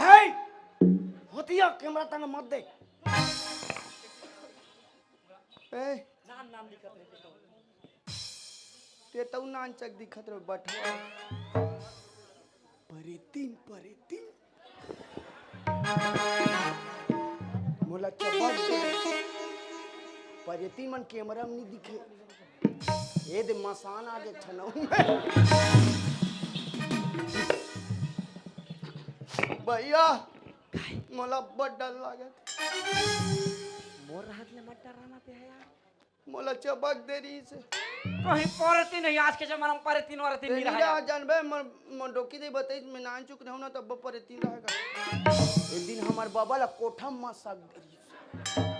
है होती है कैमरा तंग मत दे ए नाम दिखत रे ते तो नान चक दिखत रे बठवा परेतीन मोला चबक परेतीन मन कैमरा में नहीं दिखे ए दे मसान आगे छनऊ भैया मोला बड़ डर लागत मोर हाथ ले मत डराना पे है यार मोला चबक दे रही से कहीं परती नहीं आज के जमाना में परती और तीन नहीं रहा जानबे मन रोकी दे बताई मैं नान चुक रहूं ना तब परती रहेगा एक दिन हमार बाबा ला कोठा में सक दे रही